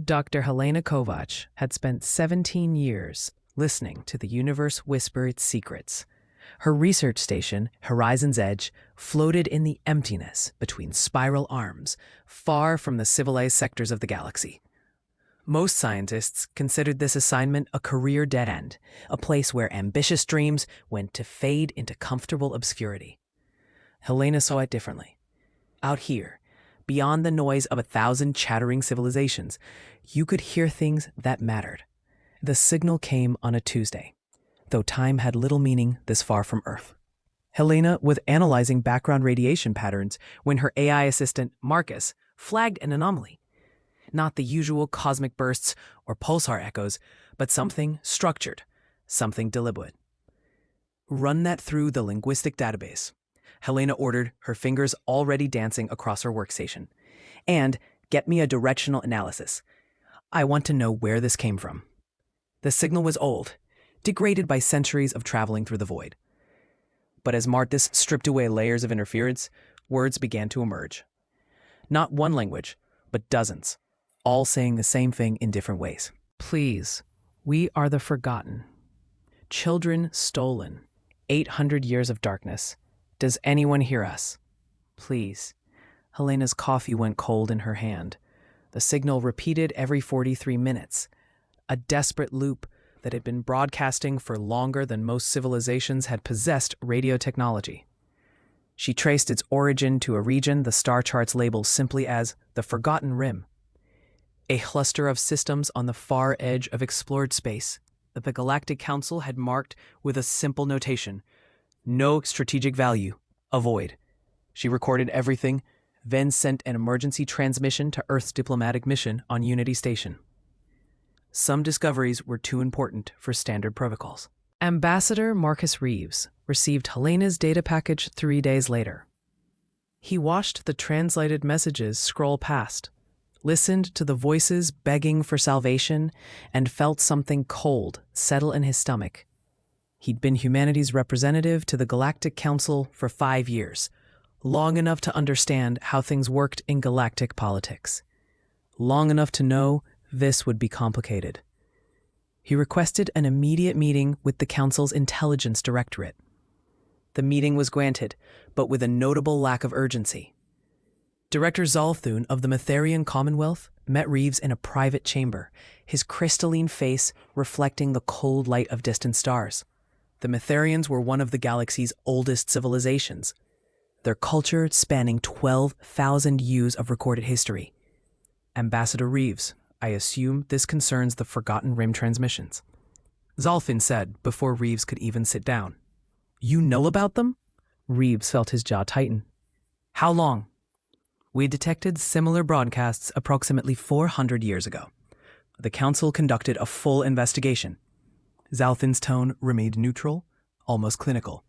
Dr. Helena Kovac had spent 17 years listening to the universe whisper its secrets. Her research station, Horizon's Edge, floated in the emptiness between spiral arms, far from the civilized sectors of the galaxy. Most scientists considered this assignment a career dead end, a place where ambitious dreams went to fade into comfortable obscurity. Helena saw it differently. Out here, beyond the noise of 1,000 chattering civilizations, you could hear things that mattered. The signal came on a Tuesday, though time had little meaning this far from Earth. Helena was analyzing background radiation patterns when her AI assistant, Marcus, flagged an anomaly. Not the usual cosmic bursts or pulsar echoes, but something structured, something deliberate. Run that through the linguistic database, Helena ordered, her fingers already dancing across her workstation. And get me a directional analysis. I want to know where this came from. The signal was old, degraded by centuries of traveling through the void. But as Marcus stripped away layers of interference, words began to emerge. Not one language, but dozens, all saying the same thing in different ways. Please, we are the forgotten. Children stolen. 800 years of darkness. Does anyone hear us? Please. Helena's coffee went cold in her hand. The signal repeated every 43 minutes. A desperate loop that had been broadcasting for longer than most civilizations had possessed radio technology. She traced its origin to a region the star charts label simply as the Forgotten Rim, a cluster of systems on the far edge of explored space that the Galactic Council had marked with a simple notation: no strategic value, avoid. She recorded everything, then sent an emergency transmission to Earth's diplomatic mission on Unity Station. Some discoveries were too important for standard protocols. Ambassador Marcus Reeves received Helena's data package 3 days later. He watched the translated messages scroll past, listened to the voices begging for salvation, and felt something cold settle in his stomach. He'd been humanity's representative to the Galactic Council for 5 years, long enough to understand how things worked in galactic politics, long enough to know this would be complicated. He requested an immediate meeting with the Council's Intelligence Directorate. The meeting was granted, but with a notable lack of urgency. Director Zalthun of the Metherian Commonwealth met Reeves in a private chamber, his crystalline face reflecting the cold light of distant stars. The Metherians were one of the galaxy's oldest civilizations, their culture spanning 12,000 years of recorded history. Ambassador Reeves, I assume this concerns the Forgotten Rim transmissions. Zalfin said before Reeves could even sit down. You know about them? Reeves felt his jaw tighten. How long? We detected similar broadcasts approximately 400 years ago. The Council conducted a full investigation. Zalfin's tone remained neutral, almost clinical.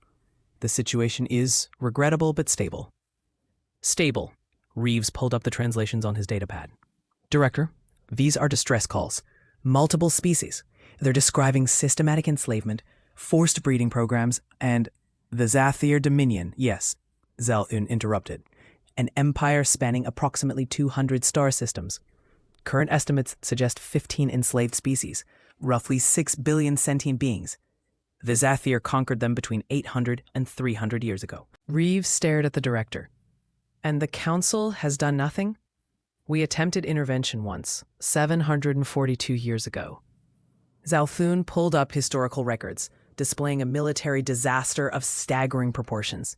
The situation is regrettable but stable. Stable. Reeves pulled up the translations on his datapad. Director, these are distress calls. Multiple species. They're describing systematic enslavement, forced breeding programs, and the Zathir Dominion, yes, Zalthun interrupted. An empire spanning approximately 200 star systems. Current estimates suggest 15 enslaved species, roughly 6 billion sentient beings. The Zathir conquered them between 800 and 300 years ago. Reeves stared at the director. And the Council has done nothing? We attempted intervention once, 742 years ago. Zalthun pulled up historical records, displaying a military disaster of staggering proportions.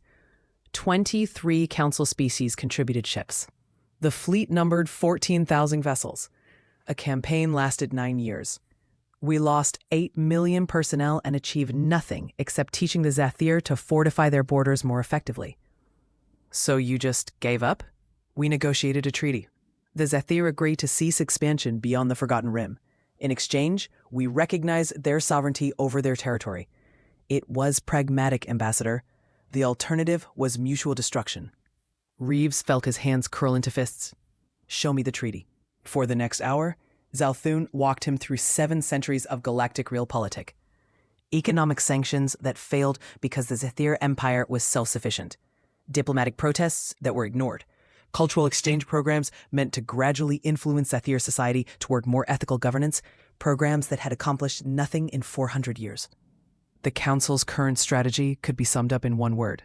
23 Council species contributed ships. The fleet numbered 14,000 vessels. A campaign lasted 9 years. We lost 8 million personnel and achieved nothing except teaching the Zathir to fortify their borders more effectively. So you just gave up? We negotiated a treaty. The Zathir agreed to cease expansion beyond the Forgotten Rim. In exchange, we recognized their sovereignty over their territory. It was pragmatic, Ambassador. The alternative was mutual destruction. Reeves felt his hands curl into fists. Show me the treaty. For the next hour, Zalthun walked him through 7 centuries of galactic realpolitik. Economic sanctions that failed because the Zathir Empire was self-sufficient. Diplomatic protests that were ignored. Cultural exchange programs meant to gradually influence Zethir society toward more ethical governance, programs that had accomplished nothing in 400 years. The Council's current strategy could be summed up in one word: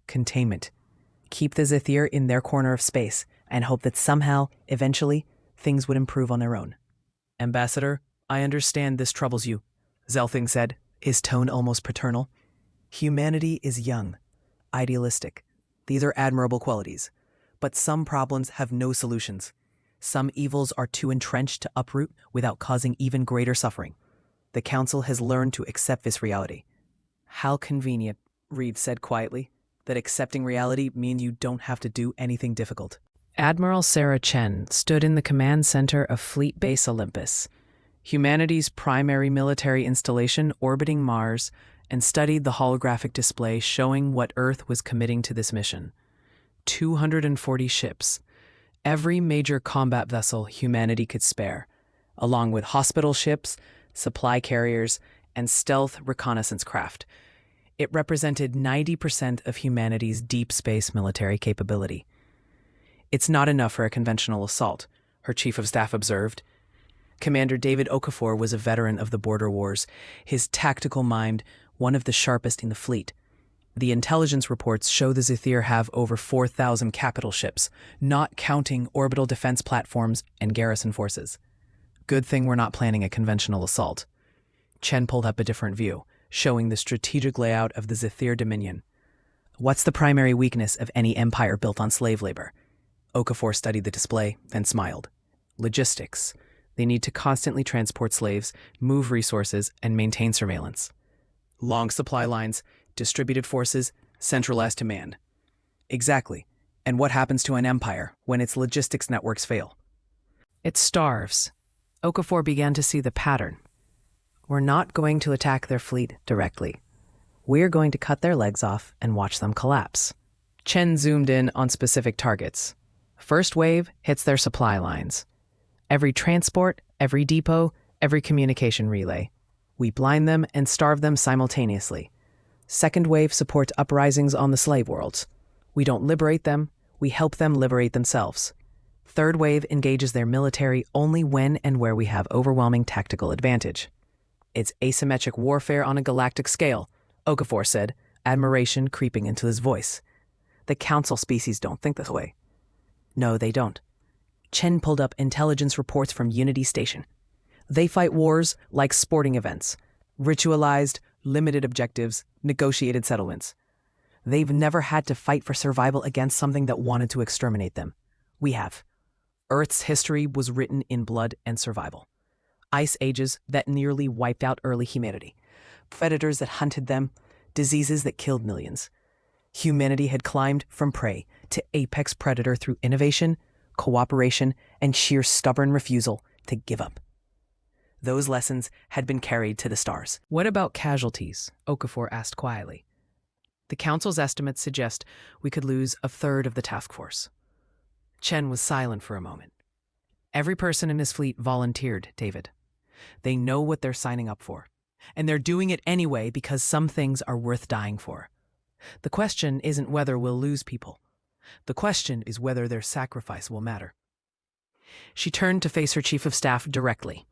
containment. Keep the Zethir in their corner of space and hope that somehow, eventually, things would improve on their own. Ambassador, I understand this troubles you, Zelthing said, his tone almost paternal. Humanity is young, idealistic. These are admirable qualities. But some problems have no solutions. Some evils are too entrenched to uproot without causing even greater suffering. The Council has learned to accept this reality. How convenient, Reed said quietly, that accepting reality means you don't have to do anything difficult. Admiral Sarah Chen stood in the command center of Fleet Base Olympus, humanity's primary military installation orbiting Mars, and studied the holographic display showing what Earth was committing to this mission. 240 ships, every major combat vessel humanity could spare, along with hospital ships, supply carriers, and stealth reconnaissance craft. It represented 90% of humanity's deep space military capability. It's not enough for a conventional assault, her chief of staff observed. Commander David Okafor was a veteran of the border wars, his tactical mind one of the sharpest in the fleet. The intelligence reports show the Zethir have over 4,000 capital ships, not counting orbital defense platforms and garrison forces. Good thing we're not planning a conventional assault. Chen pulled up a different view, showing the strategic layout of the Zethir Dominion. What's the primary weakness of any empire built on slave labor? Okafor studied the display, then smiled. Logistics. They need to constantly transport slaves, move resources, and maintain surveillance. Long supply lines, distributed forces, centralized command. Exactly. And what happens to an empire when its logistics networks fail? It starves. Okafor began to see the pattern. We're not going to attack their fleet directly. We're going to cut their legs off and watch them collapse. Chen zoomed in on specific targets. First wave hits their supply lines. Every transport, every depot, every communication relay. We blind them and starve them simultaneously. Second wave supports uprisings on the slave worlds. We don't liberate them, we help them liberate themselves. Third wave engages their military only when and where we have overwhelming tactical advantage. It's asymmetric warfare on a galactic scale, Okafor said, admiration creeping into his voice. The Council species don't think this way. No, they don't. Chen pulled up intelligence reports from Unity Station. They fight wars like sporting events, ritualized, limited objectives, negotiated settlements. They've never had to fight for survival against something that wanted to exterminate them. We have. Earth's history was written in blood and survival. Ice ages that nearly wiped out early humanity. Predators that hunted them, diseases that killed millions. Humanity had climbed from prey to apex predator through innovation, cooperation, and sheer stubborn refusal to give up. Those lessons had been carried to the stars. What about casualties? Okafor asked quietly. The Council's estimates suggest we could lose a third of the task force. Chen was silent for a moment. Every person in his fleet volunteered, David. They know what they're signing up for, and they're doing it anyway because some things are worth dying for. The question isn't whether we'll lose people. The question is whether their sacrifice will matter. She turned to face her chief of staff directly.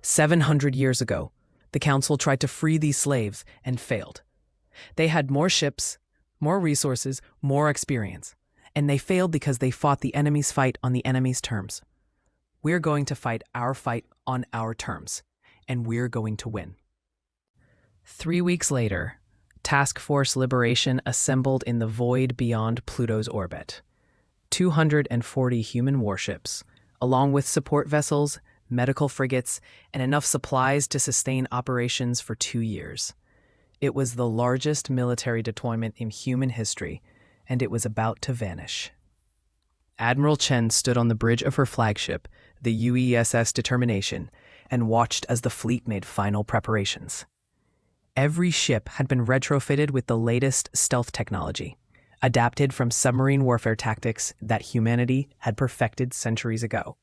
700 years ago, the Council tried to free these slaves and failed. They had more ships, more resources, more experience, and they failed because they fought the enemy's fight on the enemy's terms. We're going to fight our fight on our terms, and we're going to win. 3 weeks later, Task Force Liberation assembled in the void beyond Pluto's orbit. 240 human warships, along with support vessels, medical frigates, and enough supplies to sustain operations for 2 years. It was the largest military deployment in human history, and it was about to vanish. Admiral Chen stood on the bridge of her flagship, the UESS Determination, and watched as the fleet made final preparations. Every ship had been retrofitted with the latest stealth technology, adapted from submarine warfare tactics that humanity had perfected centuries ago.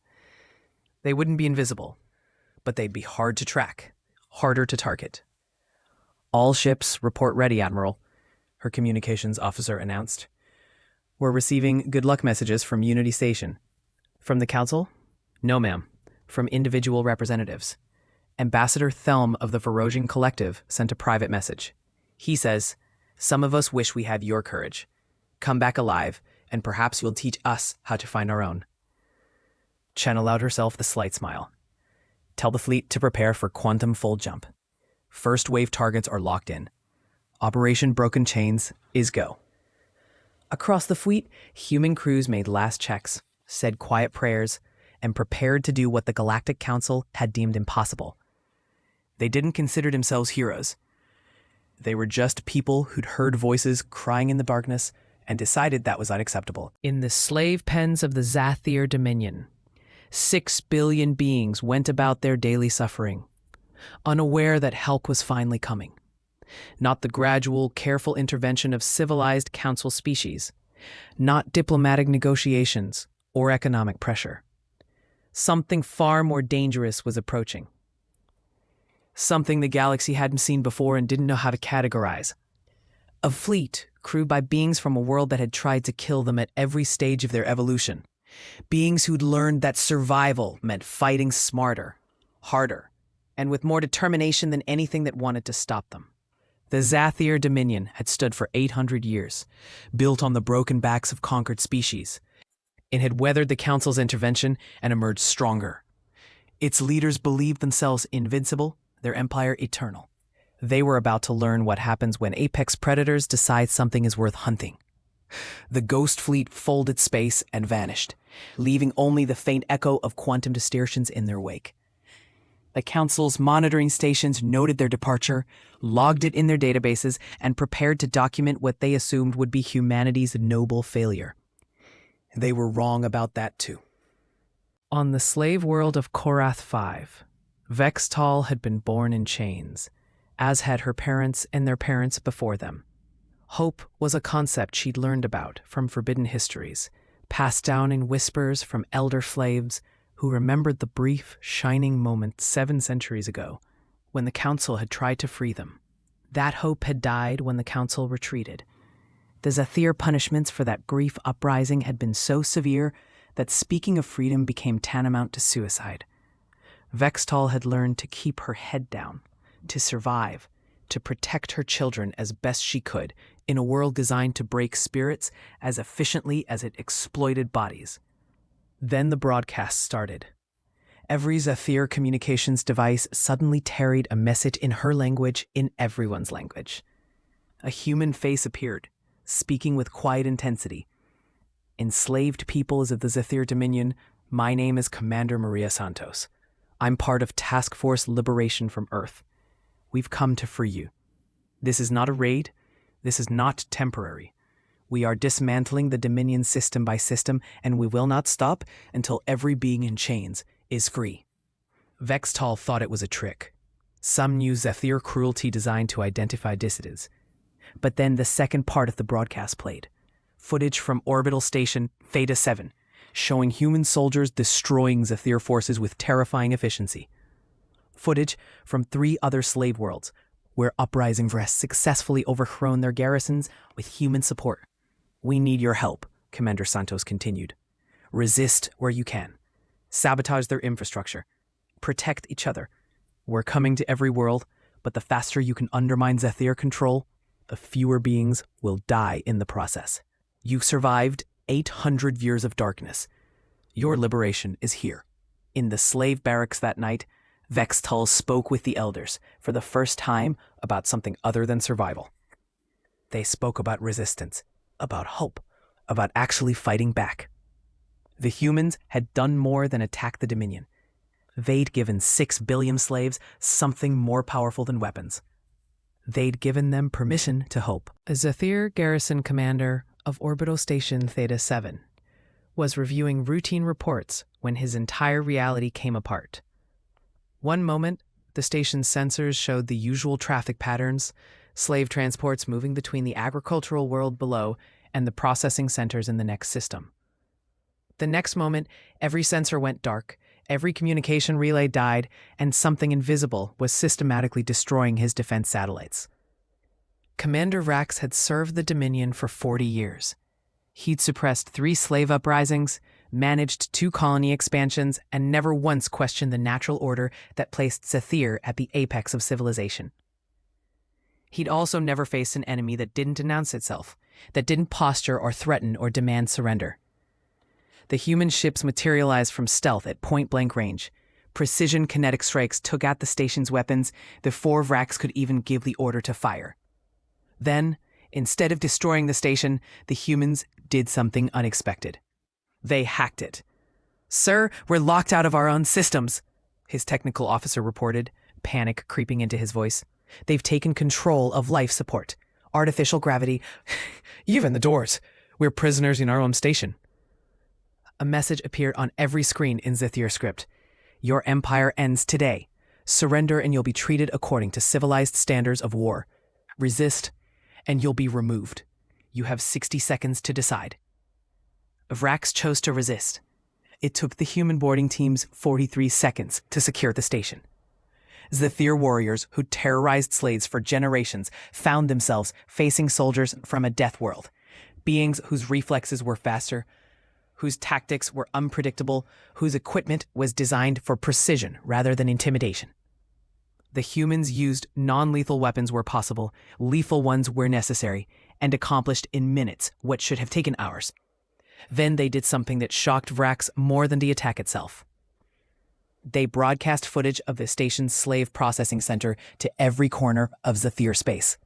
They wouldn't be invisible, but they'd be hard to track, harder to target. All ships report ready, Admiral, her communications officer announced. We're receiving good luck messages from Unity Station. From the Council? No, ma'am. From individual representatives. Ambassador Thelm of the Verosian Collective sent a private message. He says, "Some of us wish we had your courage. Come back alive, and perhaps you'll teach us how to find our own." Chen allowed herself the slight smile. "Tell the fleet to prepare for quantum full jump. First wave targets are locked in. Operation Broken Chains is go." Across the fleet, human crews made last checks, said quiet prayers, and prepared to do what the Galactic Council had deemed impossible. They didn't consider themselves heroes. They were just people who'd heard voices crying in the darkness and decided that was unacceptable. In the slave pens of the Zathir Dominion, 6 billion beings went about their daily suffering, unaware that help was finally coming. Not the gradual, careful intervention of civilized council species, not diplomatic negotiations or economic pressure. Something far more dangerous was approaching. Something the galaxy hadn't seen before and didn't know how to categorize. A fleet crewed by beings from a world that had tried to kill them at every stage of their evolution. Beings who'd learned that survival meant fighting smarter, harder, and with more determination than anything that wanted to stop them. The Zathir Dominion had stood for 800 years, built on the broken backs of conquered species. It had weathered the Council's intervention and emerged stronger. Its leaders believed themselves invincible, their empire eternal. They were about to learn what happens when apex predators decide something is worth hunting. The Ghost Fleet folded space and vanished, leaving only the faint echo of quantum distortions in their wake. The Council's monitoring stations noted their departure, logged it in their databases, and prepared to document what they assumed would be humanity's noble failure. They were wrong about that too. On the slave world of Korath 5, Vextal had been born in chains, as had her parents and their parents before them. Hope was a concept she'd learned about from forbidden histories, passed down in whispers from elder slaves who remembered the brief, shining moment 7 centuries ago when the Council had tried to free them. That hope had died when the Council retreated. The Zathir punishments for that grief uprising had been so severe that speaking of freedom became tantamount to suicide. Vextal had learned to keep her head down, to survive, to protect her children as best she could in a world designed to break spirits as efficiently as it exploited bodies. Then the broadcast started. Every Zathir communications device suddenly tarried a message in her language, in everyone's language. A human face appeared, speaking with quiet intensity. "Enslaved peoples of the Zathir Dominion, my name is Commander Maria Santos. I'm part of Task Force Liberation from Earth. We've come to free you. This is not a raid. This is not temporary. We are dismantling the Dominion system by system, and we will not stop until every being in chains is free." Vextal thought it was a trick, some new Zathir cruelty designed to identify dissidents. But then the second part of the broadcast played, footage from orbital station Theta 7, showing human soldiers destroying Zathir forces with terrifying efficiency. Footage from 3 other slave worlds, where uprising Vrest successfully overthrown their garrisons with human support. "We need your help," Commander Santos continued. "Resist where you can. Sabotage their infrastructure. Protect each other. We're coming to every world, but the faster you can undermine Zathir control, the fewer beings will die in the process. You've survived 800 years of darkness. Your liberation is here." In the slave barracks that night, Vextal spoke with the elders for the first time about something other than survival. They spoke about resistance, about hope, about actually fighting back. The humans had done more than attack the Dominion. They'd given 6 billion slaves something more powerful than weapons. They'd given them permission to hope. A Zathir garrison commander of Orbital Station Theta 7 was reviewing routine reports when his entire reality came apart. One moment, the station's sensors showed the usual traffic patterns, slave transports moving between the agricultural world below and the processing centers in the next system. The next moment, every sensor went dark, every communication relay died, and something invisible was systematically destroying his defense satellites. Commander Rax had served the Dominion for 40 years. He'd suppressed 3 slave uprisings, managed 2 colony expansions, and never once questioned the natural order that placed Zephyr at the apex of civilization. He'd also never faced an enemy that didn't announce itself, that didn't posture or threaten or demand surrender. The human ships materialized from stealth at point-blank range. Precision kinetic strikes took out the station's weapons before Vrax could even give the order to fire. Then, instead of destroying the station, the humans did something unexpected. They hacked it. "Sir, we're locked out of our own systems," his technical officer reported, panic creeping into his voice. "They've taken control of life support, artificial gravity, even the doors. We're prisoners in our own station." A message appeared on every screen in Zephyr script. "Your empire ends today. Surrender and you'll be treated according to civilized standards of war. Resist and you'll be removed. You have 60 seconds to decide." Vrax chose to resist. It took the human boarding teams 43 seconds to secure the station. Zephyr warriors who terrorized slaves for generations found themselves facing soldiers from a death world, beings whose reflexes were faster, whose tactics were unpredictable, whose equipment was designed for precision rather than intimidation. The humans used non-lethal weapons where possible, lethal ones where necessary, and accomplished in minutes what should have taken hours. Then they did something that shocked Vrax more than the attack itself. They broadcast footage of the station's slave processing center to every corner of Zephyr space.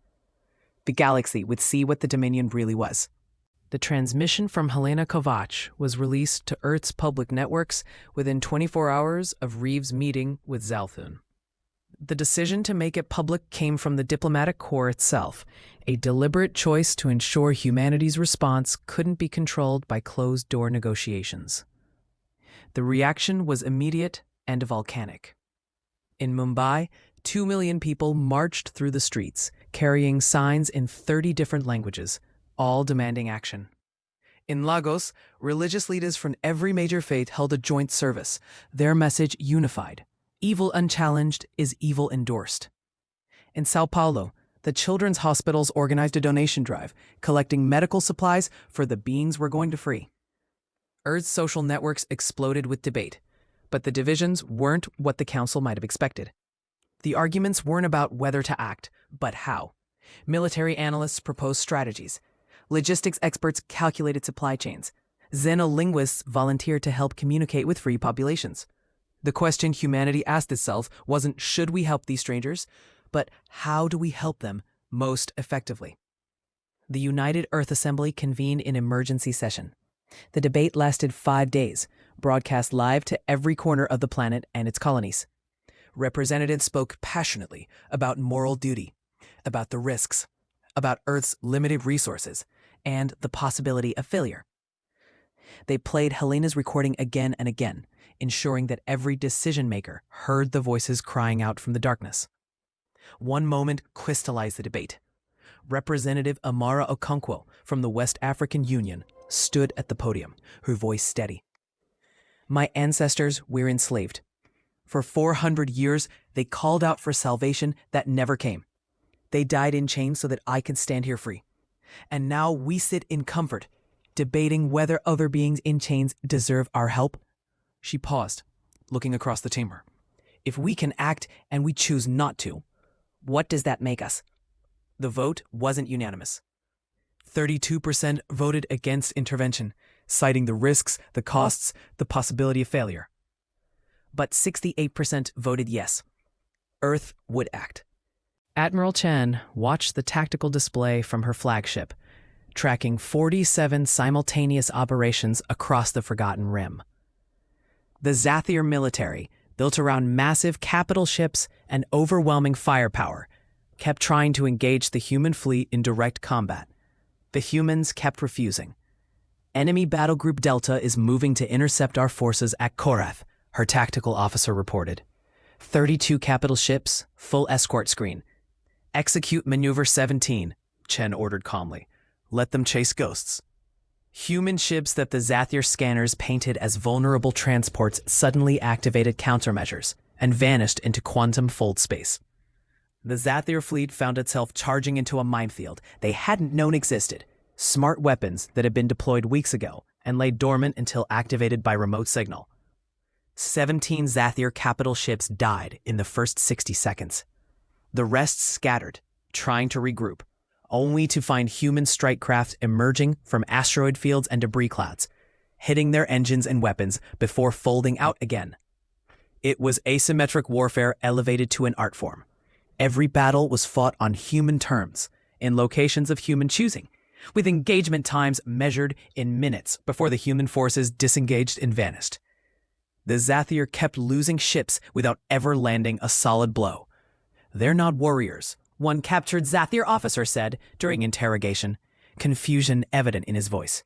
The galaxy would see what the Dominion really was. The transmission from Helena Kovac was released to Earth's public networks within 24 hours of Reeves' meeting with Zalthun. The decision to make it public came from the diplomatic corps itself, a deliberate choice to ensure humanity's response couldn't be controlled by closed-door negotiations. The reaction was immediate and volcanic. In Mumbai, 2 million people marched through the streets, carrying signs in 30 different languages, all demanding action. In Lagos, religious leaders from every major faith held a joint service, their message unified. Evil unchallenged is evil endorsed. In Sao Paulo, the children's hospitals organized a donation drive, collecting medical supplies for the beings we're going to free. Earth's social networks exploded with debate, but the divisions weren't what the council might have expected. The arguments weren't about whether to act, but how. Military analysts proposed strategies. Logistics experts calculated supply chains. Xenolinguists volunteered to help communicate with free populations. The question humanity asked itself wasn't should we help these strangers, but how do we help them most effectively? The United Earth Assembly convened an emergency session. The debate lasted 5 days, broadcast live to every corner of the planet and its colonies. Representatives spoke passionately about moral duty, about the risks, about Earth's limited resources, and the possibility of failure. They played Helena's recording again and again, ensuring that every decision-maker heard the voices crying out from the darkness. One moment crystallized the debate. Representative Amara Okonkwo from the West African Union stood at the podium, her voice steady. "My ancestors were enslaved. For 400 years, they called out for salvation that never came. They died in chains so that I could stand here free. And now we sit in comfort, debating whether other beings in chains deserve our help." She paused, looking across the chamber. "If we can act and we choose not to, what does that make us?" The vote wasn't unanimous. 32% voted against intervention, citing the risks, the costs, the possibility of failure. But 68% voted yes. Earth would act. Admiral Chen watched the tactical display from her flagship, tracking 47 simultaneous operations across the Forgotten Rim. The Zephyr military, built around massive capital ships and overwhelming firepower, kept trying to engage the human fleet in direct combat. The humans kept refusing. "Enemy Battle Group Delta is moving to intercept our forces at Korath," her tactical officer reported. 32 capital ships, full escort screen. "Execute Maneuver 17, Chen ordered calmly. "Let them chase ghosts." Human ships that the Zephyr scanners painted as vulnerable transports suddenly activated countermeasures and vanished into quantum fold space. The Zephyr fleet found itself charging into a minefield they hadn't known existed. Smart weapons that had been deployed weeks ago and lay dormant until activated by remote signal. 17 Zathir capital ships died in the first 60 seconds. The rest scattered, trying to regroup, only to find human strike craft emerging from asteroid fields and debris clouds, hitting their engines and weapons before folding out again. It was asymmetric warfare elevated to an art form. Every battle was fought on human terms, in locations of human choosing, with engagement times measured in minutes before the human forces disengaged and vanished. The Zathir kept losing ships without ever landing a solid blow. "They're not warriors," one captured Zathir officer said during interrogation, confusion evident in his voice.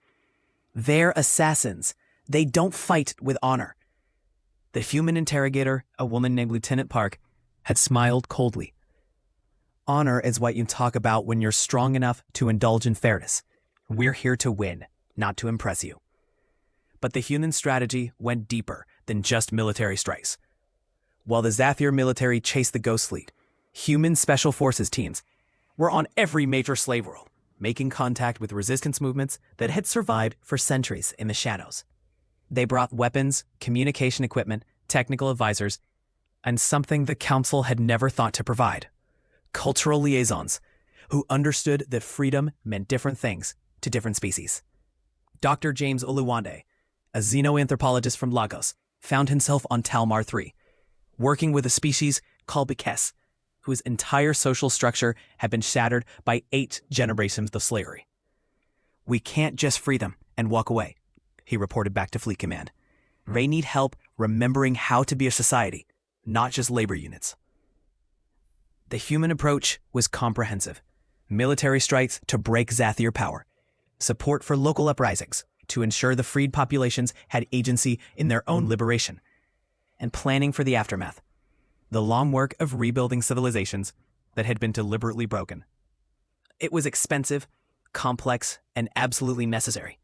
"They're assassins. They don't fight with honor." The human interrogator, a woman named Lieutenant Park, had smiled coldly. "Honor is what you talk about when you're strong enough to indulge in fairness. We're here to win, not to impress you." But the human strategy went deeper than just military strikes. While the Zathir military chased the Ghost Fleet, human special forces teams were on every major slave world, making contact with resistance movements that had survived for centuries in the shadows. They brought weapons, communication equipment, technical advisors, and something the Council had never thought to provide: cultural liaisons, who understood that freedom meant different things to different species. Dr. James Oluwande, a xenoanthropologist from Lagos, found himself on Talmar 3, working with a species called Bikes, whose entire social structure had been shattered by 8 generations of slavery. "We can't just free them and walk away," he reported back to Fleet Command. "They need help remembering how to be a society, not just labor units." The human approach was comprehensive. Military strikes to break Zathir power, support for local uprisings to ensure the freed populations had agency in their own liberation, and planning for the aftermath, the long work of rebuilding civilizations that had been deliberately broken. It was expensive, complex, and absolutely necessary,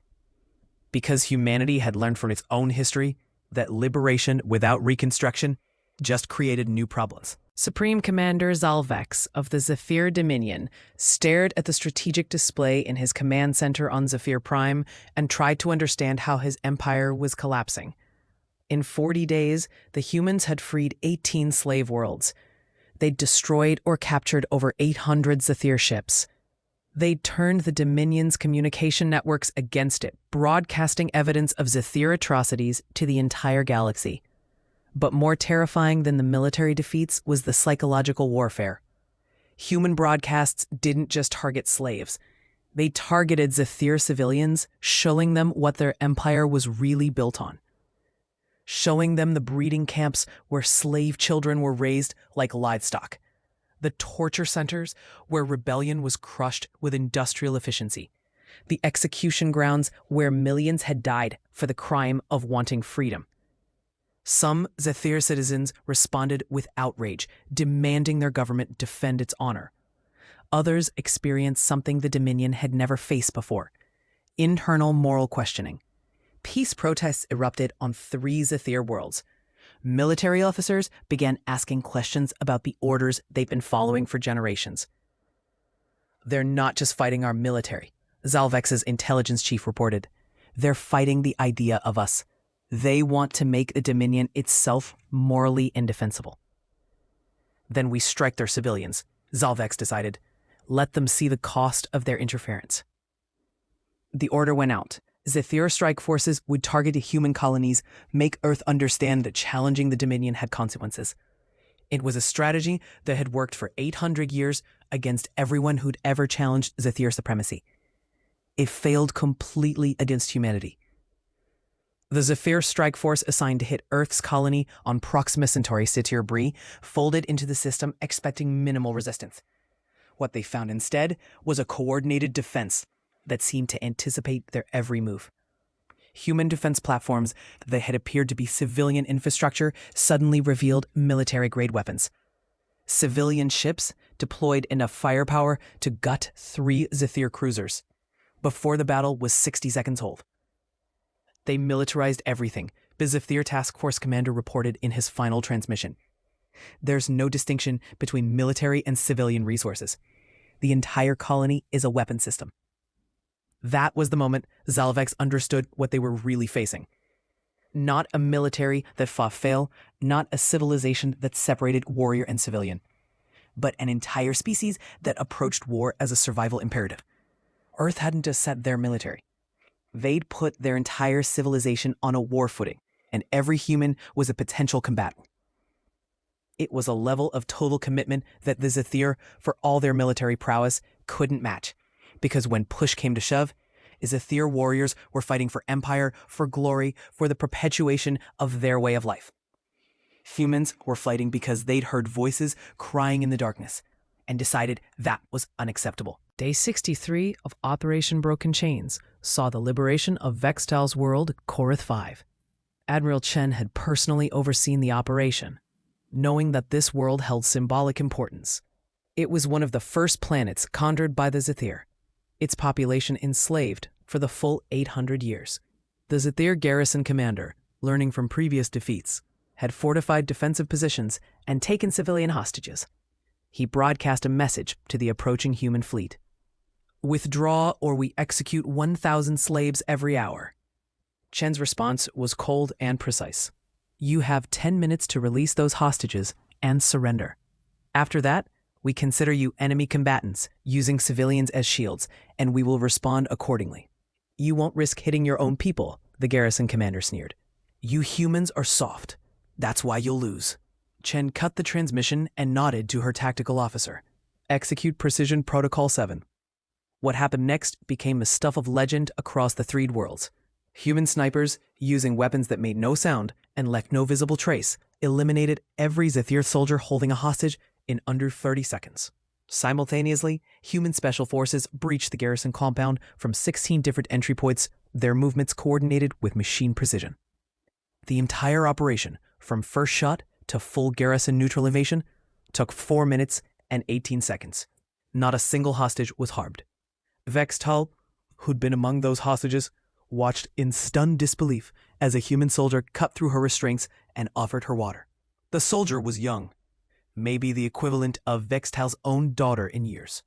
because humanity had learned from its own history that liberation without reconstruction just created new problems. Supreme Commander Zalvex of the Zephyr Dominion stared at the strategic display in his command center on Zephyr Prime and tried to understand how his empire was collapsing. In 40 days, the humans had freed 18 slave worlds. They'd destroyed or captured over 800 Zephyr ships. They'd turned the Dominion's communication networks against it, broadcasting evidence of Zephyr atrocities to the entire galaxy. But more terrifying than the military defeats was the psychological warfare. Human broadcasts didn't just target slaves. They targeted Zephyr civilians, showing them what their empire was really built on. Showing them the breeding camps where slave children were raised like livestock. The torture centers where rebellion was crushed with industrial efficiency. The execution grounds where millions had died for the crime of wanting freedom. Some Zephyr citizens responded with outrage, demanding their government defend its honor. Others experienced something the Dominion had never faced before: internal moral questioning. Peace protests erupted on 3 Zephyr worlds. Military officers began asking questions about the orders they've been following for generations. "They're not just fighting our military," Zalvex's intelligence chief reported. "They're fighting the idea of us. They want to make the Dominion itself morally indefensible." "Then we strike their civilians," Zalvex decided. "Let them see the cost of their interference." The order went out. Zephyr strike forces would target the human colonies, make Earth understand that challenging the Dominion had consequences. It was a strategy that had worked for 800 years against everyone who'd ever challenged Zephyr supremacy. It failed completely against humanity. The Zephyr strike force assigned to hit Earth's colony on Proxima Centauri Sitir Bri folded into the system, expecting minimal resistance. What they found instead was a coordinated defense that seemed to anticipate their every move. Human defense platforms that had appeared to be civilian infrastructure suddenly revealed military-grade weapons. Civilian ships deployed enough firepower to gut 3 Zephyr cruisers before the battle was 60 seconds old. They militarized everything, the Zephyr Task Force commander reported in his final transmission. "There's no distinction between military and civilian resources. The entire colony is a weapon system." That was the moment Zalvex understood what they were really facing. Not a military that fought fail, not a civilization that separated warrior and civilian, but an entire species that approached war as a survival imperative. Earth hadn't just set their military. They'd put their entire civilization on a war footing, and every human was a potential combatant. It was a level of total commitment that the Zephyr, for all their military prowess, couldn't match, because when push came to shove, Zephyr warriors were fighting for empire, for glory, for the perpetuation of their way of life. Humans were fighting because they'd heard voices crying in the darkness and decided that was unacceptable. Day 63 of Operation Broken Chains saw the liberation of Vextal's world, Korath 5. Admiral Chen had personally overseen the operation, knowing that this world held symbolic importance. It was one of the first planets conjured by the Zephyr, its population enslaved for the full 800 years. The Zephyr garrison commander, learning from previous defeats, had fortified defensive positions and taken civilian hostages. He broadcast a message to the approaching human fleet. "Withdraw or we execute 1,000 slaves every hour." Chen's response was cold and precise. "You have 10 minutes to release those hostages and surrender. After that, we consider you enemy combatants using civilians as shields, and we will respond accordingly." "You won't risk hitting your own people," the garrison commander sneered. "You humans are soft. That's why you'll lose." Chen cut the transmission and nodded to her tactical officer. "Execute Precision Protocol 7. What happened next became the stuff of legend across the Threed worlds. Human snipers, using weapons that made no sound and left no visible trace, eliminated every Zephyr soldier holding a hostage in under 30 seconds. Simultaneously, human special forces breached the garrison compound from 16 different entry points, their movements coordinated with machine precision. The entire operation, from first shot to full garrison neutral invasion, took 4 minutes and 18 seconds. Not a single hostage was harmed. Vextal, who'd been among those hostages, watched in stunned disbelief as a human soldier cut through her restraints and offered her water. The soldier was young, maybe the equivalent of Vextal's own daughter in years,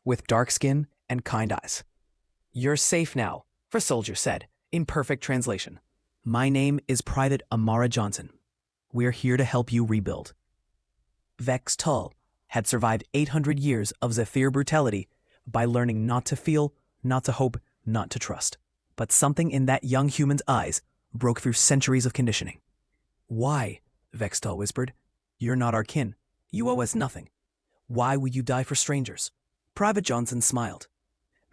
with dark skin and kind eyes. "You're safe now," the soldier said, in perfect translation. "My name is Private Amara Johnson. We're here to help you rebuild." Vextal had survived 800 years of Zephyr brutality by learning not to feel, not to hope, not to trust. But something in that young human's eyes broke through centuries of conditioning. "Why?" Vextal whispered. "You're not our kin. You owe us nothing. Why would you die for strangers?" Private Johnson smiled.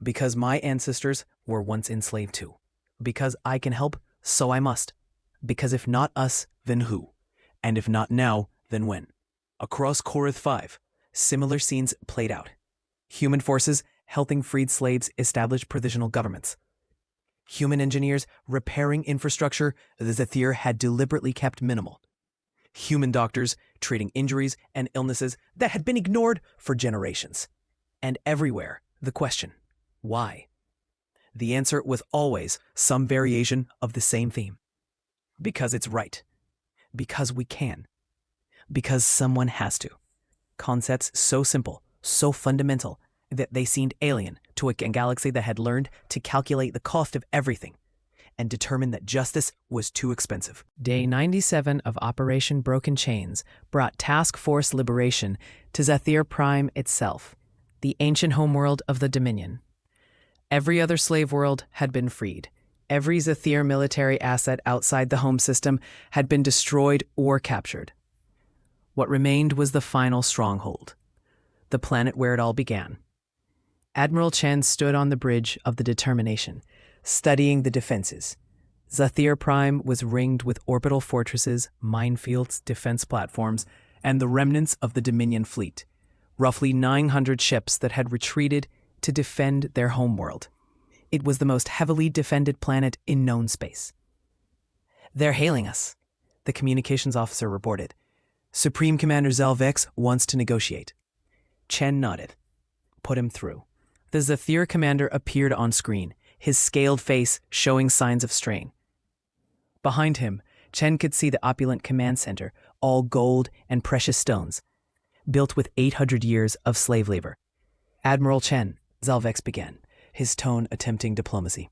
"Because my ancestors were once enslaved too. Because I can help, so I must. Because if not us, then who? And if not now, then when?" Across Korath 5, similar scenes played out. Human forces helping freed slaves establish provisional governments. Human engineers repairing infrastructure the Zephyr had deliberately kept minimal. Human doctors treating injuries and illnesses that had been ignored for generations. And everywhere, the question, why? The answer was always some variation of the same theme. Because it's right. Because we can. Because someone has to. Concepts so simple, so fundamental, that they seemed alien to a galaxy that had learned to calculate the cost of everything and determined that justice was too expensive. Day 97 of Operation Broken Chains brought Task Force Liberation to Zephyr Prime itself, the ancient homeworld of the Dominion. Every other slave world had been freed. Every Zephyr military asset outside the home system had been destroyed or captured. What remained was the final stronghold, the planet where it all began. Admiral Chen stood on the bridge of the Determination, studying the defenses. Zephyr Prime was ringed with orbital fortresses, minefields, defense platforms, and the remnants of the Dominion fleet, roughly 900 ships that had retreated to defend their homeworld. It was the most heavily defended planet in known space. "They're hailing us," the communications officer reported. "Supreme Commander Zalvex wants to negotiate." Chen nodded. "Put him through." The Zephyr commander appeared on screen, his scaled face showing signs of strain. Behind him, Chen could see the opulent command center, all gold and precious stones, built with 800 years of slave labor. "Admiral Chen," Zalvex began, his tone attempting diplomacy.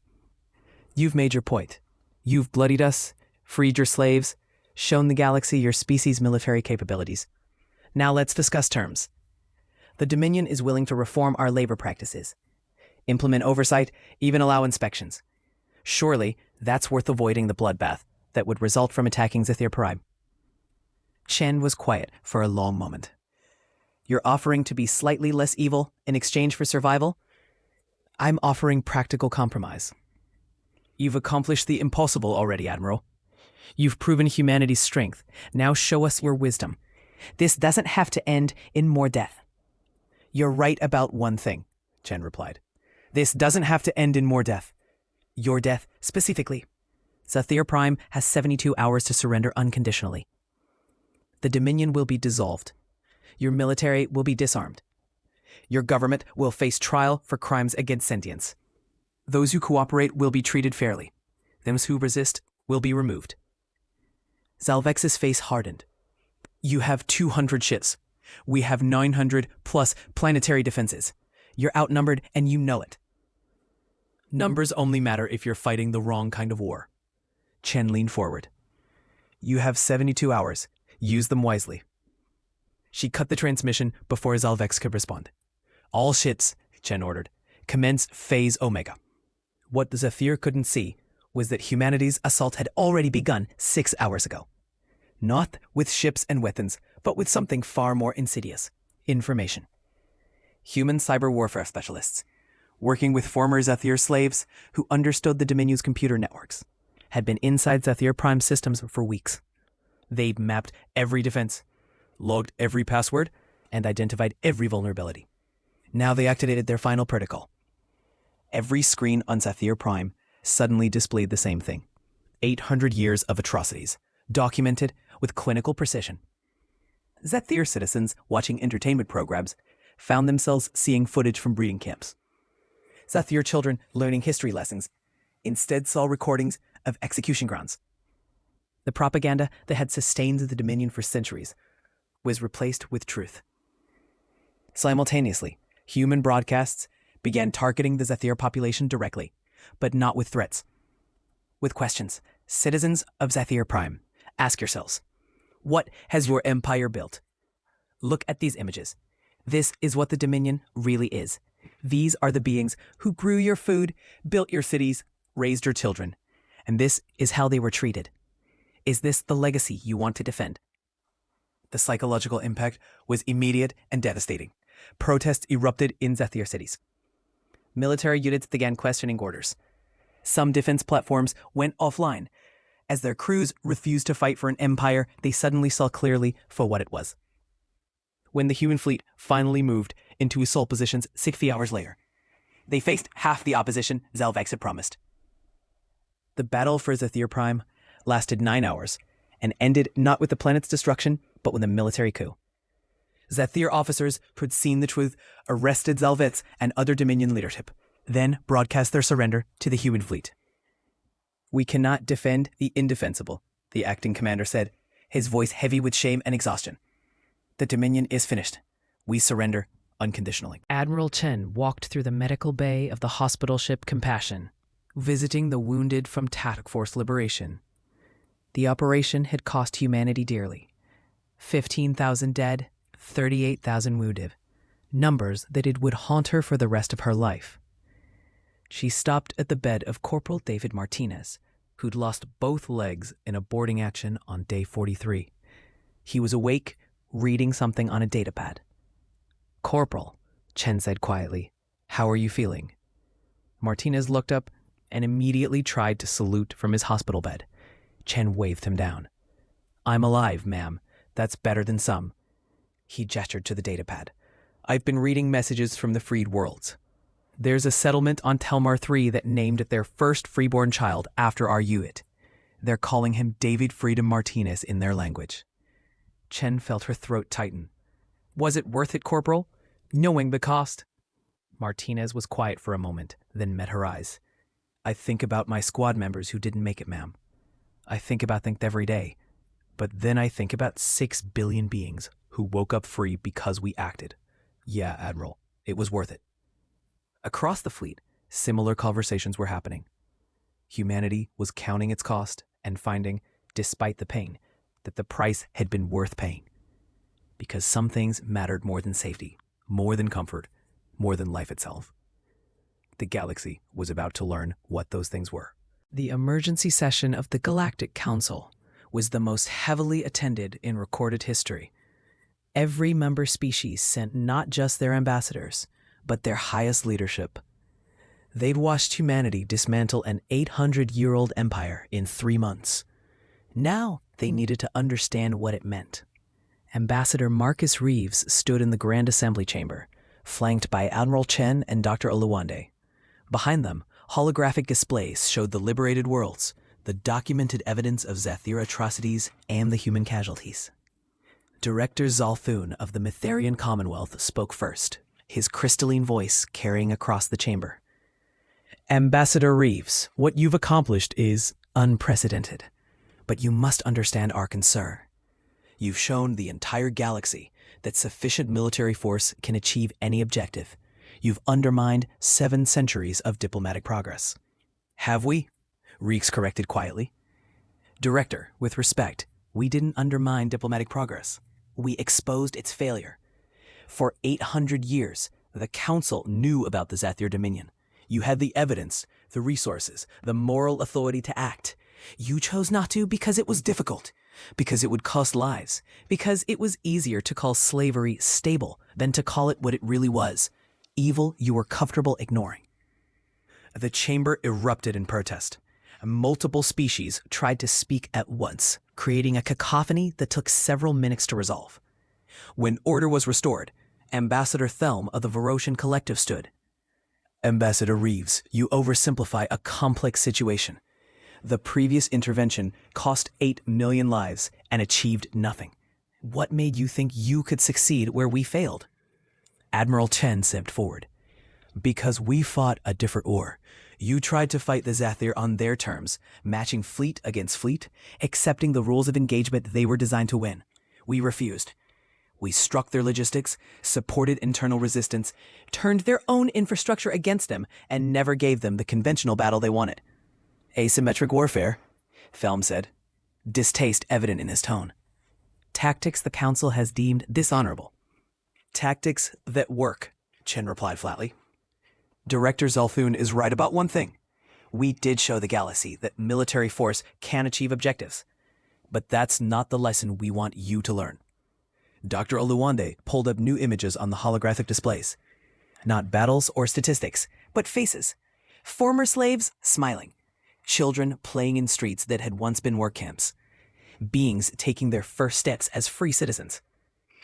You've made your point. You've bloodied us, freed your slaves, shown the galaxy your species' military capabilities. Now let's discuss terms. The Dominion is willing to reform our labor practices, implement oversight, even allow inspections. Surely, that's worth avoiding the bloodbath that would result from attacking Zethir Prime. Chen was quiet for a long moment. You're offering to be slightly less evil in exchange for survival? I'm offering practical compromise. You've accomplished the impossible already, Admiral. You've proven humanity's strength. Now show us your wisdom. This doesn't have to end in more death. You're right about one thing, Chen replied. This doesn't have to end in more death. Your death, specifically. Zethir Prime has 72 hours to surrender unconditionally. The Dominion will be dissolved. Your military will be disarmed. Your government will face trial for crimes against sentience. Those who cooperate will be treated fairly. Those who resist will be removed. Zalvex's face hardened. You have 200 ships. We have 900 plus planetary defenses. You're outnumbered and you know it. Numbers only matter if you're fighting the wrong kind of war. Chen leaned forward. You have 72 hours. Use them wisely. She cut the transmission before Zalvex could respond. All ships, Chen ordered, commence Phase Omega. What the Zethir couldn't see was that humanity's assault had already begun 6 hours ago. Not with ships and weapons, but with something far more insidious: information. Human cyber warfare specialists, working with former Zethir slaves who understood the Dominion's computer networks, had been inside Zethir Prime systems for weeks. They'd mapped every defense, logged every password, and identified every vulnerability. Now they activated their final protocol. Every screen on Zethir Prime suddenly displayed the same thing: 800 years of atrocities, documented with clinical precision. Zethir citizens watching entertainment programs found themselves seeing footage from breeding camps. Zethir children learning history lessons instead saw recordings of execution grounds. The propaganda that had sustained the Dominion for centuries was replaced with truth. Simultaneously, human broadcasts began targeting the Zethir population directly, but not with threats. With questions. Citizens of Zethir Prime, ask yourselves, what has your empire built? Look at these images. This is what the Dominion really is. These are the beings who grew your food, built your cities, raised your children. And this is how they were treated. Is this the legacy you want to defend? The psychological impact was immediate and devastating. Protests erupted in Zethir cities. Military units began questioning orders. Some defense platforms went offline. As their crews refused to fight for an empire they suddenly saw clearly for what it was. When the human fleet finally moved into assault positions 60 hours later, they faced half the opposition Zalvex had promised. The battle for Zethir Prime lasted 9 hours and ended not with the planet's destruction, but with a military coup. Zethir officers who'd seen the truth arrested Zalvex and other Dominion leadership, then broadcast their surrender to the human fleet. We cannot defend the indefensible, the acting commander said, his voice heavy with shame and exhaustion. The Dominion is finished. We surrender unconditionally. Admiral Chen walked through the medical bay of the hospital ship Compassion, visiting the wounded from Task Force Liberation. The operation had cost humanity dearly. 15,000 dead, 38,000 wounded, numbers that it would haunt her for the rest of her life. She stopped at the bed of Corporal David Martinez, who'd lost both legs in a boarding action on day 43. He was awake, reading something on a datapad. Corporal, Chen said quietly, how are you feeling? Martinez looked up and immediately tried to salute from his hospital bed. Chen waved him down. I'm alive, ma'am. That's better than some. He gestured to the datapad. I've been reading messages from the freed worlds. There's a settlement on Telmar 3 that named their first freeborn child after our unit. They're calling him David Freedom Martinez in their language. Chen felt her throat tighten. Was it worth it, Corporal? Knowing the cost? Martinez was quiet for a moment, then met her eyes. I think about my squad members who didn't make it, ma'am. I think about them every day. But then I think about 6 billion beings who woke up free because we acted. Yeah, Admiral, it was worth it. Across the fleet, Similar conversations were happening. Humanity was counting its cost and finding, despite the pain, that the price had been worth paying. Because some things mattered more than safety, more than comfort, more than life itself. The galaxy was about to learn what those things were. The emergency session of the Galactic Council was the most heavily attended in recorded history. Every member species sent not just their ambassadors, but their highest leadership. They'd watched humanity dismantle an 800-year-old empire in 3 months. Now they needed to understand what it meant. Ambassador Marcus Reeves stood in the Grand Assembly Chamber, flanked by Admiral Chen and Dr. Oluwande. Behind them, holographic displays showed the liberated worlds, the documented evidence of Zathir atrocities and the human casualties. Director Zalthun of the Mytharian Commonwealth spoke first, his crystalline voice carrying across the chamber. Ambassador Reeves, what you've accomplished is unprecedented, but you must understand our concern. You've shown the entire galaxy that sufficient military force can achieve any objective. You've undermined 7 centuries of diplomatic progress. Have we? Reeks corrected quietly. Director, with respect, we didn't undermine diplomatic progress. We exposed its failure. For 800 years, the Council knew about the Zathir Dominion. You had the evidence, the resources, the moral authority to act. You chose not to because it was difficult, because it would cost lives, because it was easier to call slavery stable than to call it what it really was, evil you were comfortable ignoring. The chamber erupted in protest. Multiple species tried to speak at once, creating a cacophony that took several minutes to resolve. When order was restored, Ambassador Thelm of the Verosian Collective stood. Ambassador Reeves, you oversimplify a complex situation. The previous intervention cost 8 million lives and achieved nothing. What made you think you could succeed where we failed? Admiral Chen stepped forward. Because we fought a different war. You tried to fight the Zathir on their terms, matching fleet against fleet, accepting the rules of engagement they were designed to win. We refused. We struck their logistics, supported internal resistance, turned their own infrastructure against them, and never gave them the conventional battle they wanted. Asymmetric warfare, Thelm said, distaste evident in his tone. Tactics the Council has deemed dishonorable. Tactics that work, Chen replied flatly. Director Zalthun is right about one thing. We did show the galaxy that military force can achieve objectives. But that's not the lesson we want you to learn. Dr. Oluwande pulled up new images on the holographic displays. Not battles or statistics, but faces. Former slaves smiling. Children playing in streets that had once been work camps. Beings taking their first steps as free citizens.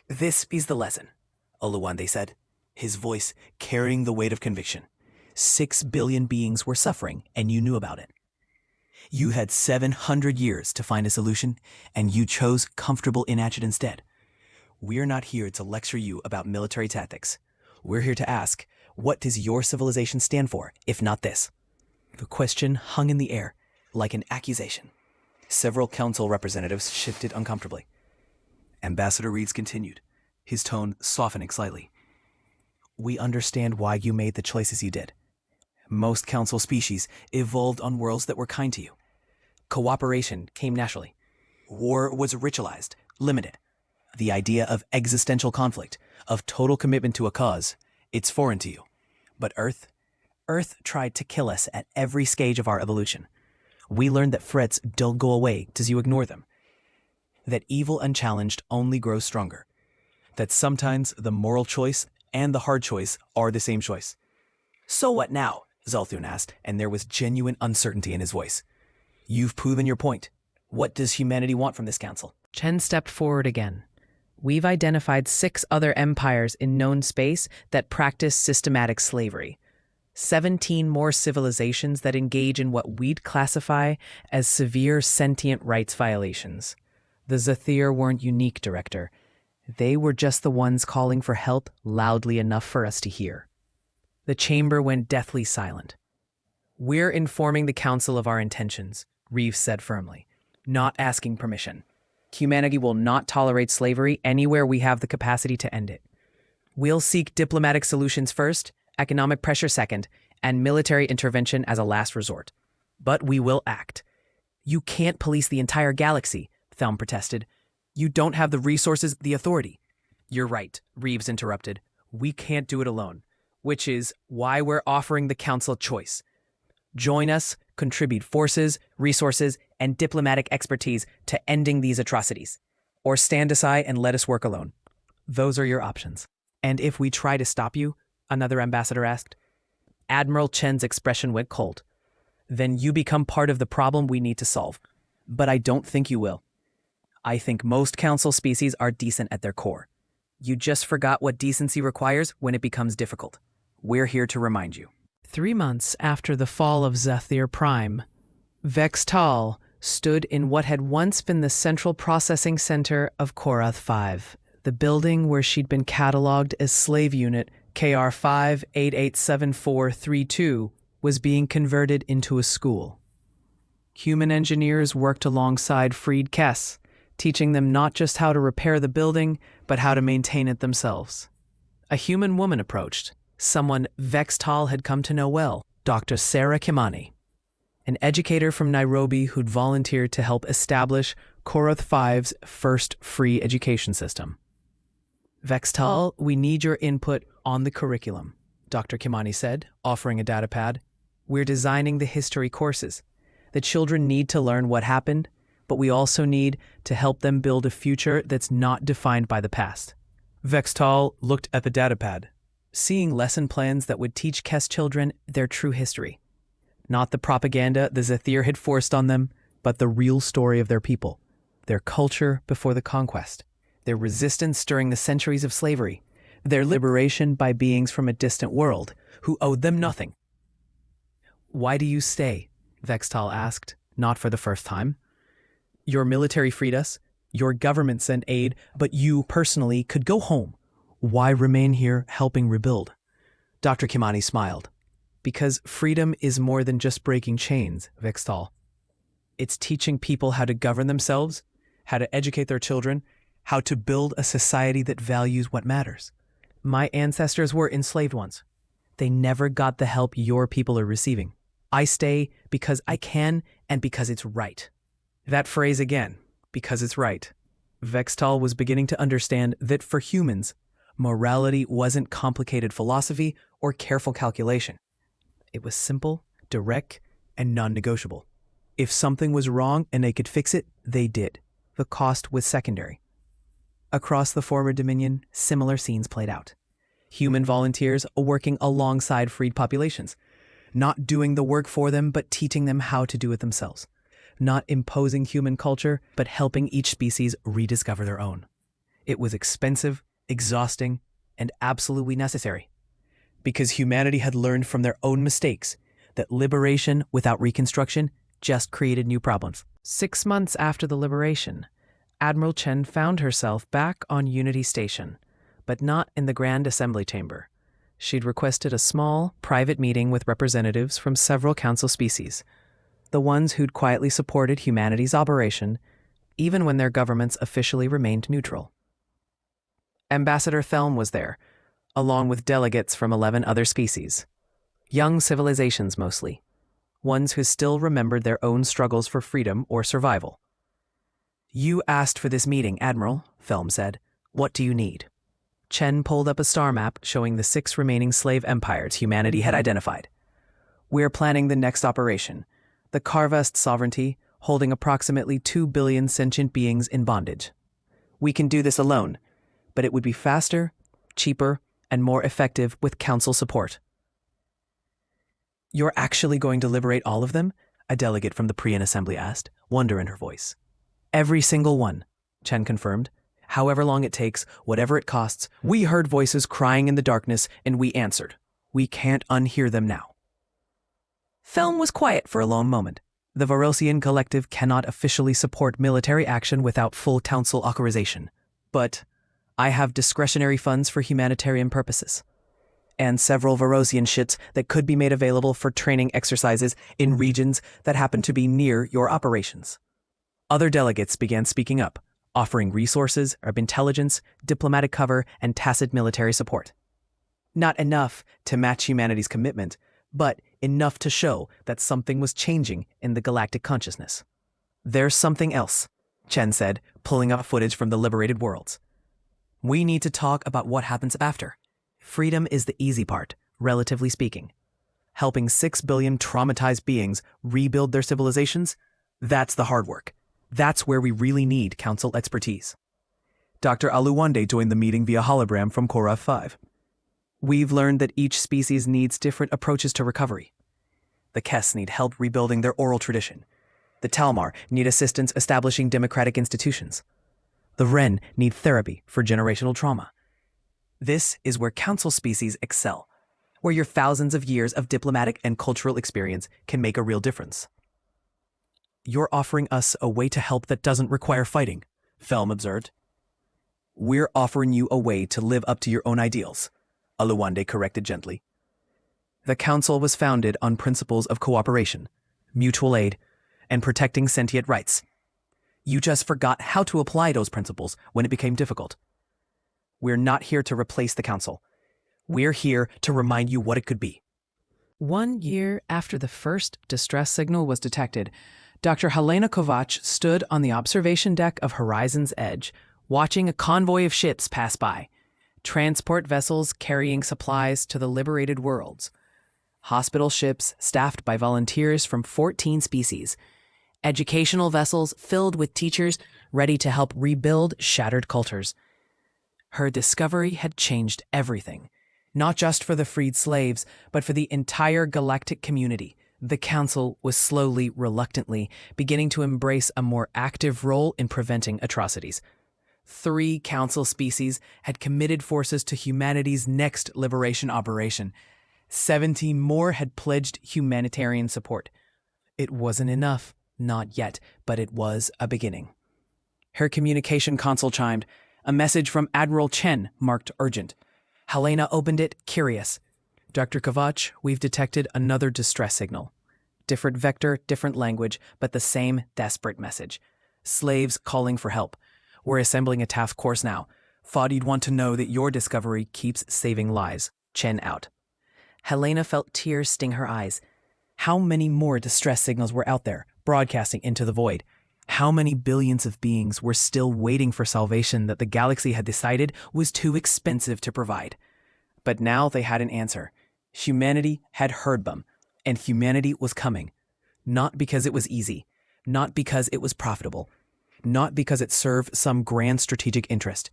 This is the lesson, Oluwande said, his voice carrying the weight of conviction. 6 billion beings were suffering, and you knew about it. You had 700 years to find a solution, and you chose comfortable inaction instead. We're not here to lecture you about military tactics. We're here to ask, what does your civilization stand for, if not this? The question hung in the air, like an accusation. Several council representatives shifted uncomfortably. Ambassador Reeves continued, his tone softening slightly. We understand why you made the choices you did. Most council species evolved on worlds that were kind to you. Cooperation came naturally. War was ritualized, limited. The idea of existential conflict, of total commitment to a cause, it's foreign to you. But Earth tried to kill us at every stage of our evolution. We learned that threats don't go away as you ignore them. That evil unchallenged only grows stronger. That sometimes the moral choice and the hard choice are the same choice. So what now? Zalthun asked, and there was genuine uncertainty in his voice. You've proven your point. What does humanity want from this council? Chen stepped forward again. We've identified 6 other empires in known space that practice systematic slavery. 17 more civilizations that engage in what we'd classify as severe sentient rights violations. The Zathir weren't unique, Director. They were just the ones calling for help loudly enough for us to hear. The chamber went deathly silent. We're informing the council of our intentions, Reeves said firmly, not asking permission. Humanity will not tolerate slavery anywhere we have the capacity to end it. We'll seek diplomatic solutions first, economic pressure second, and military intervention as a last resort. But we will act. You can't police the entire galaxy, Thelm protested. You don't have the resources, the authority. You're right, Reeves interrupted. We can't do it alone, which is why we're offering the Council choice. Join us, contribute forces, resources, and diplomatic expertise to ending these atrocities. Or stand aside and let us work alone. Those are your options. And if we try to stop you, another ambassador asked. Admiral Chen's expression went cold. Then you become part of the problem we need to solve. But I don't think you will. I think most Council species are decent at their core. You just forgot what decency requires when it becomes difficult. We're here to remind you. 3 months after the fall of Zethir Prime, Vextal stood in what had once been the central processing center of Korath 5, the building where she'd been cataloged as Slave Unit KR 5887432 was being converted into a school. Human engineers worked alongside freed Kess, teaching them not just how to repair the building, but how to maintain it themselves. A human woman approached, someone Vextal had come to know well, Dr. Sarah Kimani, an educator from Nairobi who'd volunteered to help establish Korath 5's first free education system. Vextal, we need your input on the curriculum, Dr. Kimani said, offering a datapad. We're designing the history courses. The children need to learn what happened, but we also need to help them build a future that's not defined by the past. Vextal looked at the datapad, seeing lesson plans that would teach Kess children their true history. Not the propaganda the Zethir had forced on them, but the real story of their people, their culture before the conquest, their resistance during the centuries of slavery, their liberation by beings from a distant world who owed them nothing. Why do you stay? Vextal asked, not for the first time. Your military freed us, your government sent aid, but you personally could go home. Why remain here helping rebuild? Dr. Kimani smiled. Because freedom is more than just breaking chains, Vextal. It's teaching people how to govern themselves, how to educate their children, how to build a society that values what matters. My ancestors were enslaved once. They never got the help your people are receiving. I stay because I can and because it's right. That phrase again, because it's right. Vextal was beginning to understand that for humans, morality wasn't complicated philosophy or careful calculation. It was simple, direct, and non-negotiable. If something was wrong and they could fix it, they did. The cost was secondary. Across the former Dominion, similar scenes played out. Human volunteers working alongside freed populations, not doing the work for them, but teaching them how to do it themselves. Not imposing human culture, but helping each species rediscover their own. It was expensive, exhausting, and absolutely necessary. Because humanity had learned from their own mistakes that liberation without reconstruction just created new problems. 6 months after the liberation, Admiral Chen found herself back on Unity Station, but not in the Grand Assembly Chamber. She'd requested a small, private meeting with representatives from several Council species, the ones who'd quietly supported humanity's operation, even when their governments officially remained neutral. Ambassador Thelm was there, along with delegates from 11 other species. Young civilizations mostly, ones who still remembered their own struggles for freedom or survival. You asked for this meeting, Admiral, Thelm said. What do you need? Chen pulled up a star map showing the 6 remaining slave empires humanity had identified. We're planning the next operation, the Karvast sovereignty, holding approximately 2 billion sentient beings in bondage. We can do this alone, but it would be faster, cheaper, and more effective with Council support. You're actually going to liberate all of them? A delegate from the Prian Assembly asked, wonder in her voice. Every single one, Chen confirmed. However long it takes, whatever it costs. We heard voices crying in the darkness, and we answered. We can't unhear them now. Thelm was quiet for a long moment. The Varosian Collective cannot officially support military action without full Council authorization. But I have discretionary funds for humanitarian purposes, and several Varosian ships that could be made available for training exercises in regions that happen to be near your operations. Other delegates began speaking up, offering resources, herb intelligence, diplomatic cover, and tacit military support. Not enough to match humanity's commitment, but enough to show that something was changing in the galactic consciousness. "There's something else," Chen said, pulling up footage from the liberated worlds. "We need to talk about what happens after. Freedom is the easy part, relatively speaking. Helping 6 billion traumatized beings rebuild their civilizations, that's the hard work. That's where we really need council expertise." Dr. Aluwande joined the meeting via hologram from Korra 5. "We've learned that each species needs different approaches to recovery. The Kess need help rebuilding their oral tradition. The Talmar need assistance establishing democratic institutions. The Ren need therapy for generational trauma. This is where council species excel, where your thousands of years of diplomatic and cultural experience can make a real difference." "You're offering us a way to help that doesn't require fighting," Felm observed. "We're offering you a way to live up to your own ideals," Aluwande corrected gently. "The council was founded on principles of cooperation, mutual aid, and protecting sentient rights. You just forgot how to apply those principles when it became difficult. We're not here to replace the council. We're here to remind you what it could be." 1 year after the first distress signal was detected, Dr. Helena Kovac stood on the observation deck of Horizon's Edge, watching a convoy of ships pass by, transport vessels carrying supplies to the liberated worlds, hospital ships staffed by volunteers from 14 species, educational vessels filled with teachers ready to help rebuild shattered cultures. Her discovery had changed everything, not just for the freed slaves, but for the entire galactic community. The Council was slowly, reluctantly, beginning to embrace a more active role in preventing atrocities. 3 Council species had committed forces to humanity's next liberation operation. 17 more had pledged humanitarian support. It wasn't enough, not yet, but it was a beginning. Her communication console chimed. A message from Admiral Chen marked urgent. Helena opened it, curious. "Dr. Kovac, we've detected another distress signal. Different vector, different language, but the same desperate message. Slaves calling for help. We're assembling a task force now. Thought you'd want to know that your discovery keeps saving lives." Chen out. Helena felt tears sting her eyes. How many more distress signals were out there, broadcasting into the void? How many billions of beings were still waiting for salvation that the galaxy had decided was too expensive to provide? But now they had an answer. Humanity had heard them, and humanity was coming. Not because it was easy, not because it was profitable, not because it served some grand strategic interest.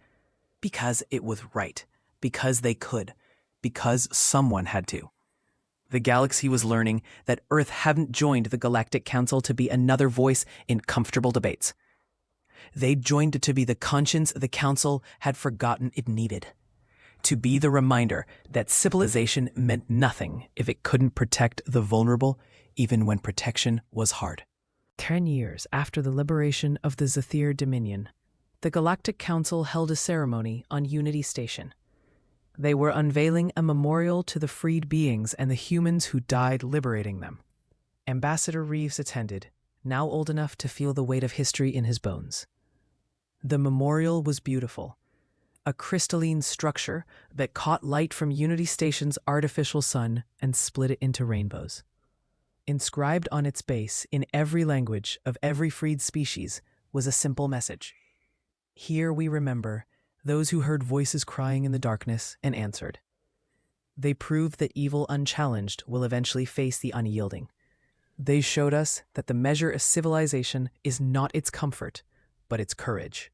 Because it was right, because they could, because someone had to. The galaxy was learning that Earth hadn't joined the Galactic Council to be another voice in comfortable debates. They joined it to be the conscience the Council had forgotten it needed. To be the reminder that civilization meant nothing if it couldn't protect the vulnerable, even when protection was hard. 10 years after the liberation of the Zethir Dominion, the Galactic Council held a ceremony on Unity Station. They were unveiling a memorial to the freed beings and the humans who died liberating them. Ambassador Reeves attended, now old enough to feel the weight of history in his bones. The memorial was beautiful, a crystalline structure that caught light from Unity Station's artificial sun and split it into rainbows. Inscribed on its base in every language of every freed species was a simple message. Here we remember those who heard voices crying in the darkness and answered. They proved that evil unchallenged will eventually face the unyielding. They showed us that the measure of civilization is not its comfort, but its courage.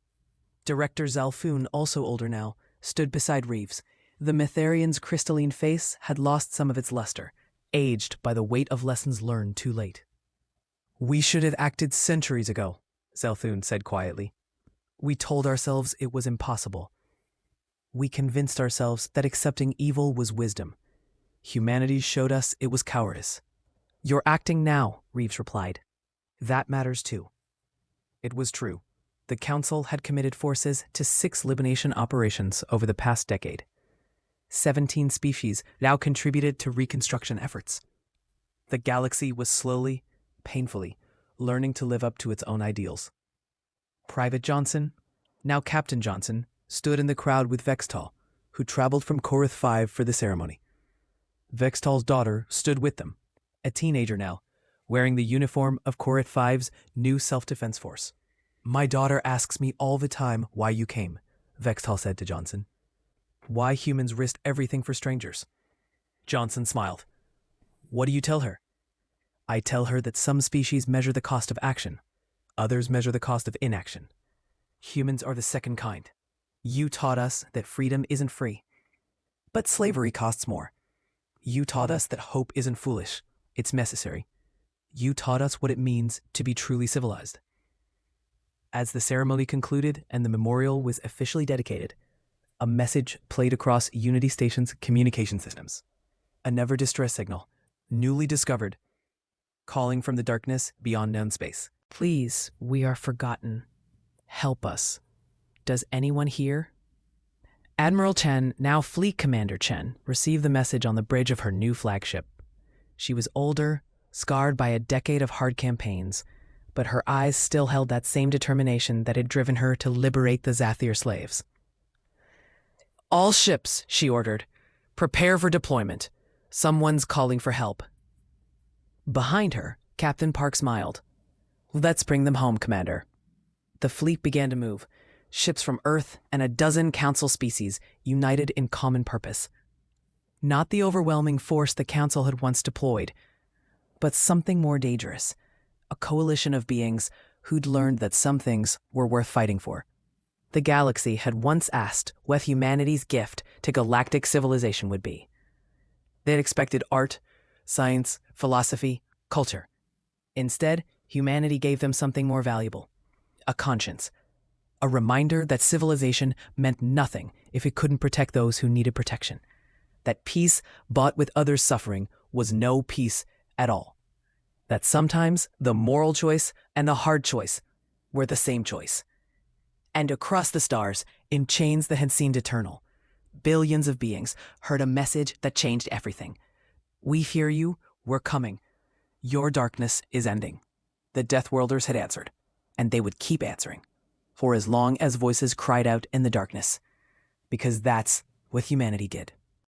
Director Zalfoon, also older now, stood beside Reeves. The Mytharian's crystalline face had lost some of its luster, aged by the weight of lessons learned too late. "We should have acted centuries ago," Zalfoon said quietly. "We told ourselves it was impossible. We convinced ourselves that accepting evil was wisdom. Humanity showed us it was cowardice." "You're acting now," Reeves replied. "That matters too." It was true. The Council had committed forces to 6 elimination operations over the past decade. 17 species now contributed to reconstruction efforts. The galaxy was slowly, painfully, learning to live up to its own ideals. Private Johnson, now Captain Johnson, stood in the crowd with Vextal, who traveled from Korath 5 for the ceremony. Vextal's daughter stood with them, a teenager now, wearing the uniform of Corit V's new self-defense force. "My daughter asks me all the time why you came," Vextal said to Johnson. "Why humans risked everything for strangers." Johnson smiled. "What do you tell her?" "I tell her that some species measure the cost of action. Others measure the cost of inaction. Humans are the second kind. You taught us that freedom isn't free, but slavery costs more. You taught us that hope isn't foolish, it's necessary. You taught us what it means to be truly civilized." As the ceremony concluded and the memorial was officially dedicated, a message played across Unity Station's communication systems. A never distress signal, newly discovered, calling from the darkness beyond known space. "Please, we are forgotten. Help us. Does anyone hear?" Admiral Chen, now Fleet Commander Chen, received the message on the bridge of her new flagship. She was older, scarred by a decade of hard campaigns, but her eyes still held that same determination that had driven her to liberate the Zathir slaves. "All ships," she ordered, "prepare for deployment. Someone's calling for help." Behind her, Captain Park smiled. "Let's bring them home, Commander." The fleet began to move, ships from Earth and a dozen Council species united in common purpose. Not the overwhelming force the Council had once deployed, but something more dangerous, a coalition of beings who'd learned that some things were worth fighting for. The galaxy had once asked what humanity's gift to galactic civilization would be. They'd expected art, science, philosophy, culture. Instead, humanity gave them something more valuable, a conscience, a reminder that civilization meant nothing if it couldn't protect those who needed protection, that peace bought with others' suffering was no peace at all, that sometimes the moral choice and the hard choice were the same choice. And across the stars, in chains that had seemed eternal, billions of beings heard a message that changed everything. "We hear you, we're coming. Your darkness is ending." The Deathworlders had answered, and they would keep answering, for as long as voices cried out in the darkness, because that's what humanity did.